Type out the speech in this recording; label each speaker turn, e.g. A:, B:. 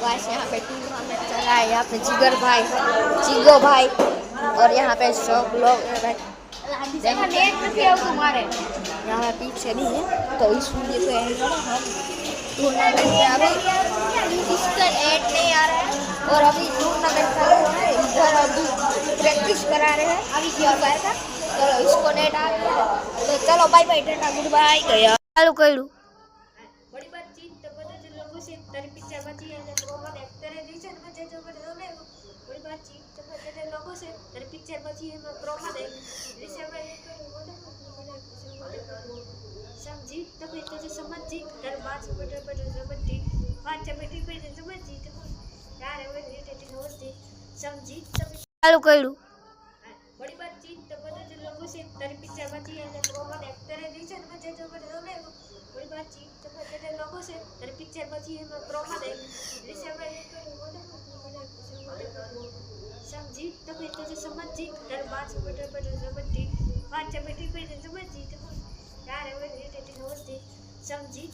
A: Guys यहाँ पे tournament चल रहा है। यहाँ पे जिगर भाई, जिगो भाई और यहाँ पे सब लोग तुम्हारे यहाँ पीछे नहीं है तो इसलिए तो यही हम टूर्नामेंट में अभी इसका ऐड नहीं आ रहा है और अभी टूर्नामेंट चालू हो रहा है। इधर अभी प्रैक्टिस करा रहे हैं अभी क्या का। चलो इसको नेट आ गया तो चलो bye bye tata goodbye गया चालू करू बड़ी बातचीत तो બધા જ લોકો છે તારી પિક્ચર માંથી અને પ્રોમોટ એક્ટરે દીશે ને જે જો બધું ને બડી બાતચીત તો બધા જ લોકો છે તારી પિક્ચર માંથી એમાં પ્રોમોટ દીશે સમજી તો કે તો સમજી તાર બાત બટર બટર સમજી વાત બેટી બેટી સમજી તો यार હવે રીટેટી હોતી સમજી તો ચાલુ કરું બડી બાતચીત તો બધા જ લોકો છે તારી પિક્ચર માંથી અને પ્રોમોટ એક્ટરે દીશે ને જે જો બધું ને बड़ी बातचीत तो कहते लोगों से तेरे पिक्चर बची है मैं प्रोमो दे जैसे समझी तो कहते जो समझी तेरे बात बटर बटर समझी बात बेटी पे समझी तो यार वो रेटेटी होती समझी